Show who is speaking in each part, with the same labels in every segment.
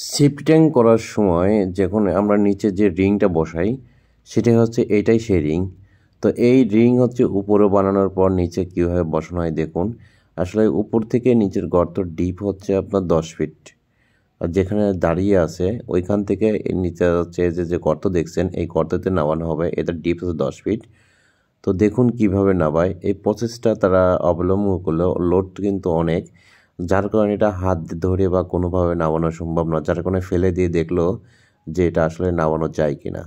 Speaker 1: Shifting করার সময় যখন আমরা নিচে যে রিংটা বসাই সেটা হচ্ছে এইটাই সেই রিং। তো এই রিং হচ্ছে উপরে বানানোর পর নিচে কীভাবে বসানো হয় দেখুন। আসলে উপর থেকে নিচের গর্ত ডিপ হচ্ছে আপনার 10 ফিট, আর যেখানে দাঁড়িয়ে আছে ওইখান থেকে নিচে হচ্ছে যে গর্ত দেখছেন এই গর্ততে নামানো হবে, এটা ডিপ হচ্ছে 10 ফিট। তো দেখুন কিভাবে নামায়, এই প্রসেসটা তারা অবলম্বন করলে লোড কিন্তু অনেক, যার কারণে এটা হাত ধরে বা কোনোভাবে নামানো সম্ভব না, যার কারণে ফেলে দিয়ে দেখলো যে এটা আসলে নামানো যায় কি না।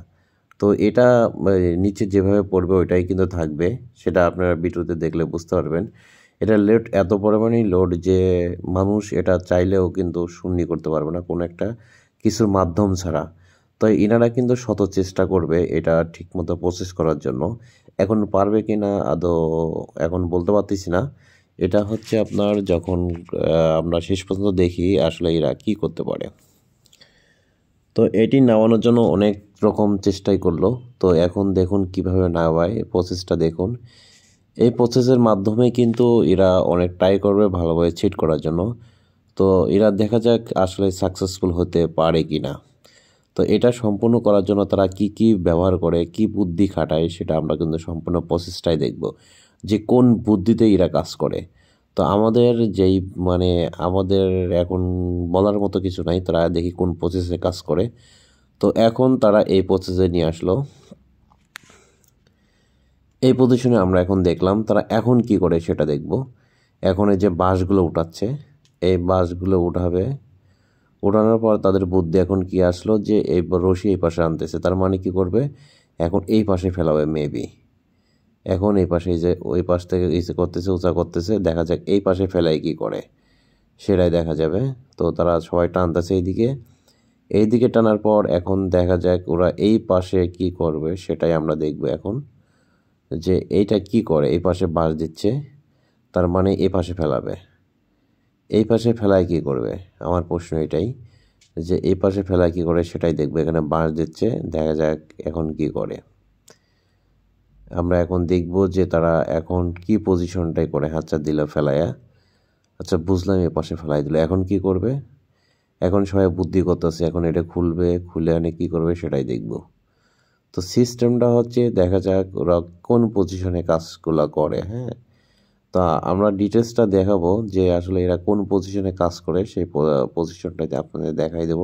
Speaker 1: তো এটা নিচে যেভাবে পড়বে ওইটাই কিন্তু থাকবে, সেটা আপনারা ভিডিওতে দেখলে বুঝতে পারবেন। এটা লোড এত পরিমাণেই লোড যে মানুষ এটা চাইলেও কিন্তু শূন্য করতে পারবে না কোনো একটা কিছুর মাধ্যম ছাড়া। তো ইনারা কিন্তু শত চেষ্টা করবে এটা ঠিকমতো প্রসেস করার জন্য। এখন পারবে কি না আদৌ এখন বলতে পারতেছি না। এটা হচ্ছে আপনার যখন আমরা শেষ পর্যন্ত দেখি আসলে এরা কী করতে পারে। তো এটি নামানোর জন্য অনেক রকম চেষ্টাই করলো। তো এখন দেখুন কিভাবে নামায়, প্রসেসটা দেখুন। এই প্রসেসের মাধ্যমে কিন্তু এরা অনেক ট্রাই করবে ভালোভাবে ছিট করার জন্য। তো এরা দেখা যাক আসলে সাকসেসফুল হতে পারে কি না। তো এটা সম্পূর্ণ করার জন্য তারা কি কি ব্যবহার করে, কি বুদ্ধি খাটায়, সেটা আমরা কিন্তু সম্পূর্ণ প্রসেসটাই দেখব যে কোন বুদ্ধিতে এরা কাজ করে। তো আমাদের যেই আমাদের এখন বলার মতো কিছু নাই, তারা দেখি কোন প্রসেসে কাজ করে। তো এখন তারা এই প্রসেসে নিয়ে আসলো, এই পজিশনে আমরা এখন দেখলাম তারা এখন কি করে সেটা দেখব। এখন এই যে বাঁশগুলো উঠাচ্ছে, এই বাঁশগুলো উঠাবে, ওঠানোর পর তাদের বুদ্ধি এখন কি আসলো যে এই রশি এই পাশে আনতেছে, তার মানে কি করবে এখন এই পাশে ফেলাবে মেবি। এখন এই পাশে যে ওই পাশ থেকে ইসে করতেছে, উঁচা করতেছে, দেখা যাক এই পাশে ফেলাই কি করে সেটাই দেখা যাবে। তো তারা সবাই টানতেছে এইদিকে টানার পর এখন দেখা যাক ওরা এই পাশে কি করবে সেটাই আমরা দেখব এখন, যে এইটা কি করে। এই পাশে বাঁশ দিচ্ছে, তার মানে এই পাশে ফেলাবে। এই পাশে ফেলায় কি করবে, আমার প্রশ্ন এটাই, যে এই পাশে ফেলায় কি করে সেটাই দেখবে। এখানে বাঁশ দিচ্ছে, দেখা যাক এখন কি করে। আমরা এখন দেখব যে তারা এখন কি পজিশনটাই করে। আচ্ছা দিল ফেলায়া, আচ্ছা বুঝলাম এই পাশে ফেলাই দিল, এখন কি করবে। এখন সবাই বুদ্ধি করতেছে, এখন এটা খুলবে, খুলে আনে কি করবে সেটাই দেখব। তো সিস্টেমটা হচ্ছে দেখা যাক ওরা কোন পজিশনে কাজগুলো করে। হ্যাঁ, তা আমরা ডিটেলসটা দেখাবো যে আসলে এরা কোন পজিশনে কাজ করে, সেই পজিশনটাতে আপনাদের দেখাই দেব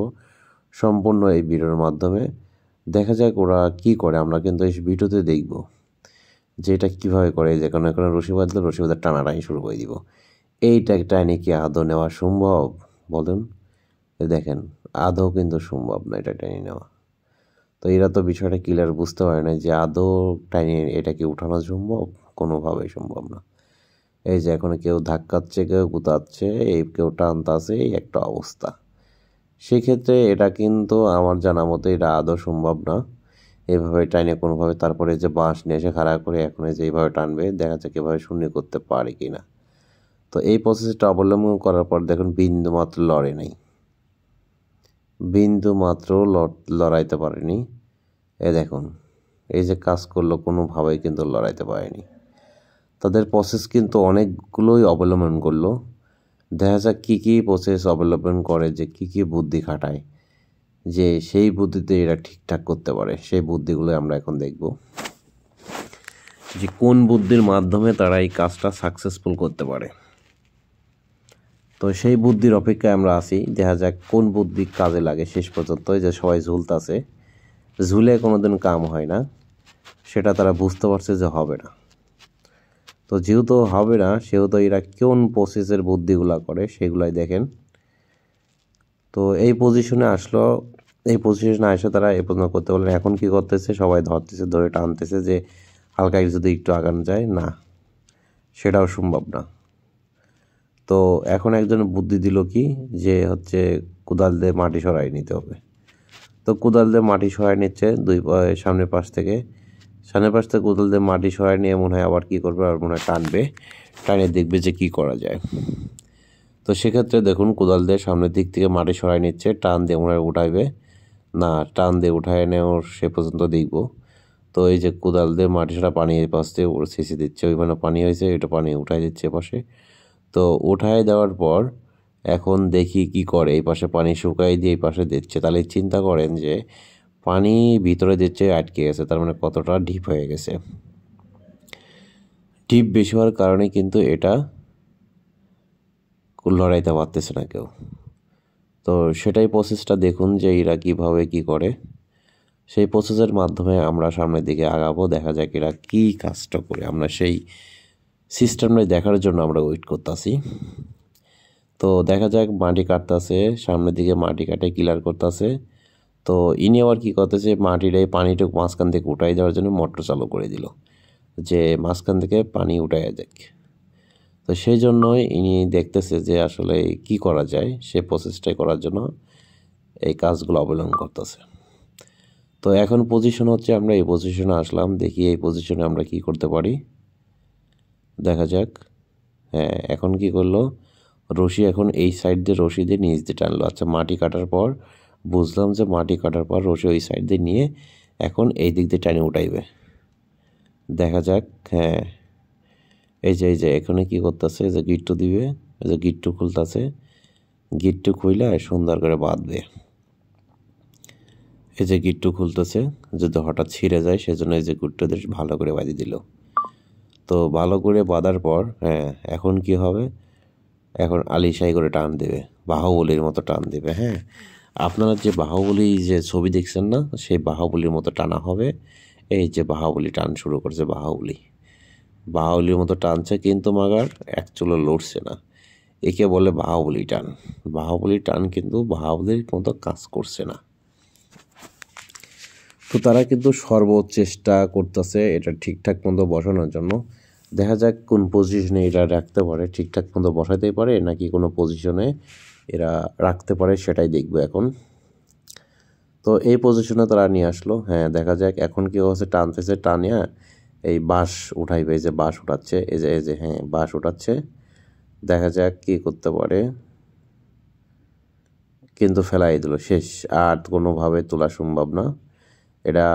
Speaker 1: সম্পূর্ণ এই ভিডিওর মাধ্যমে। দেখা যাক ওরা কি করে, আমরা কিন্তু এই ভিডিওতে দেখব যে এটা কীভাবে করে। যে কোনো কোনো রশি বাঁধলে রশি বাঁধার টানাটানি শুরু করে দিব। এইটা টাইনে কি আদৌ নেওয়া সম্ভব বলুন? দেখেন আদৌ কিন্তু সম্ভব না এটা টেনে নেওয়া। তো এরা তো বিষয়টা ক্লিয়ার বুঝতে পারে না যে আদৌ টাইনে এটা কি উঠানো সম্ভব, কোনোভাবেই সম্ভব না। এই যে এখন কেউ ধাক্কাচ্ছে, কেউ গুতাচ্ছে, এই কেউ টানতাছে, এই একটা অবস্থা। সেক্ষেত্রে এটা কিন্তু আমার জানা মতো এটা আদৌ সম্ভব না এভাবে টাইনে কোনোভাবে। তারপরে যে বাঁশ নিয়ে এসে খাড়া করে এখন যে এইভাবে টানবে, দেখা যাক এভাবে শূন্য করতে পারে কি না। তো এই প্রসেসটা অবলম্বন করার পর দেখুন বিন্দু মাত্র লড়ে নাই, বিন্দু মাত্র লড়াইতে পারেনি। এ দেখুন এই যে কাজ করলো, কোনোভাবেই কিন্তু লড়াইতে পারেনি। তাদের প্রসেস কিন্তু অনেকগুলোই অবলম্বন করলো। দেখা যাক কী কী প্রসেস অবলম্বন করে, যে কী কী বুদ্ধি খাটায়, যে সেই বুদ্ধিতে এরা ঠিকঠাক করতে পারে। সেই বুদ্ধিগুলো আমরা এখন দেখব যে কোন বুদ্ধির মাধ্যমে তারা এই কাজটা সাকসেসফুল করতে পারে। তো সেই বুদ্ধির অপেক্ষায় আমরা আছি, দেখা যাক কোন বুদ্ধি কাজে লাগে শেষ পর্যন্ত। যে সবাই ঝুলতাছে, ঝুলে কোনোদিন কাম হয় না, সেটা তারা বুঝতে পারছে যে হবে না। তো যেহেতু হবে না সেহেতু এরা কোন প্রসেসের বুদ্ধিগুলা করে সেগুলাই দেখেন। তো এই পজিশনে আসলো, এই পজিশনে আসে তারা এ পর্যন্ত করতে বলেন। এখন কি করতেছে, সবাই ধরতেছে, ধরে টানতেছে যে হালকা যদি একটু আগানো যায়, না সেটাও সম্ভব না। তো এখন একজন বুদ্ধি দিল কি, যে হচ্ছে কোদাল দিয়ে মাটি সরাই নিতে হবে। তো কোদাল দিয়ে মাটি সরাই নিচ্ছে সামনের পাশ থেকে কোদাল দিয়ে মাটি সরাই নিয়ে মনে হয় আবার কী করবে, আর মনে হয় টানে দেখবে যে কী করা যায়। তো সেক্ষেত্রে দেখুন কোদাল দিয়ে সামনের দিক থেকে মাটি সরাই নিচ্ছে, টান দিয়ে মনে হয় উঠাইবে না, টান দিয়ে উঠায় নেওয়ার সে পর্যন্ত দেখব। তো এই যে কোদাল দিয়ে মাটি সরা পানি এই পাশ দিয়ে ছেঁচে দিচ্ছে, ওইখানে পানি হয়েছে, এটা পানি উঠাই দিচ্ছে পাশে। তো উঠায় দেওয়ার পর এখন দেখি কি করে, এই পাশে পানি শুকাই দিয়ে এই পাশে দিচ্ছে। তাহলে চিন্তা করেন যে পানি ভিতরে দিচ্ছে আটকে গেছে, তার মানে কতটা ডিপ হয়ে গেছে। ডিপ বেশি হওয়ার কারণে কিন্তু এটা লড়াইতে পারতেছে না কেউ। তো সেটাই প্রসেসটা দেখুন যে এরা কীভাবে কি করে। সেই প্রসেসের মাধ্যমে আমরা সামনের দিকে আগাবো, দেখা যাক এরা কী কাজটা করে। আমরা সেই সিস্টেমটাই দেখার জন্য আমরা ওয়েট করতেছি। তো দেখা যাক, মাটি কাটতেছে, সামনের দিকে মাটি কাটে ক্লিয়ার করতেছে। তো ইনি আবার কী করতেছে, মাটিটাই পানিটুকু মাঝখান থেকে উঠাই দেওয়ার জন্য মোটর চালু করে দিল, যে মাঝখান থেকে পানি উঠাই দেখ। তো সেই জন্যই ইনি দেখতেছে যে আসলে কি করা যায়, সে প্রসেসটাই করার জন্য এই কাজগুলো অবলম্বন করতেছে। তো এখন পজিশন হচ্ছে, আমরা এই পজিশনে আসলাম, দেখি এই পজিশনে আমরা কি করতে পারি, দেখা যাক। হ্যাঁ, এখন কি করলো, রশি এখন এই সাইড দিয়ে রশি দিয়ে নিচ দিয়ে টানলো। আচ্ছা, মাটি কাটার পর বুঝলাম যে মাটি কাটার পর রশি ওই সাইড দিয়ে নিয়ে এখন এই দিক দিয়ে টানে উঠাইবে, দেখা যাক। হ্যাঁ, এই যে এখানে কি করতেছে, যে গিট্টু দিবে, এই যে গিট্টু খুলতেছে, গিট্টু খুইলা সুন্দর করে বাঁধবে। এই যে গিট্টু খুলতেছে, যদি হঠাৎ ছিঁড়ে যায় সেজন্য এই যে গিট্টু দিয়ে ভালো করে বাঁধি দিল। তো ভালো করে বাঁধার পর হ্যাঁ, এখন কি হবে, এখন আলিশাই করে টান দেবে, বাহুবলীর মতো টান দেবে। হ্যাঁ, আপনারা যে বাহুবলী যে ছবি দেখছেন না, সেই বাহুবলীর মতো টানা হবে। এই যে বাহুবলী টান শুরু করছে, বাহুবলীর মতো টানছে, কিন্তু মাগার এক চুলো লড়ছে না। একে বলে বাহুবলী টান। বাহুবলী টান কিন্তু বাহুবলীর মতো কাজ করছে না। তো তারা কিন্তু সর্বোচ্চ চেষ্টা করতেছে এটা ঠিকঠাক মতো বসানোর জন্য। দেখা যাক কোন পজিশনে এরা রাখতে পারে, ঠিকঠাক মতো বসাতেই পারে নাকি কোনো পজিশনে এরা রাখতে পারে, সেটাই দেখবো এখন। তো এই পজিশনে তারা নিয়ে আসলো। হ্যাঁ, দেখা যাক এখন কি হচ্ছে, টানতেছে, টানিয়া এই বাঁশ উঠাইবে, এই যে বাঁশ উঠাচ্ছে, এই যে হ্যাঁ বাঁশ উঠাচ্ছে, দেখা যাক কি করতে পারে। কিন্তু ফেলাই দিল, শেষ, আর কোনোভাবে তোলা সম্ভব না। এটা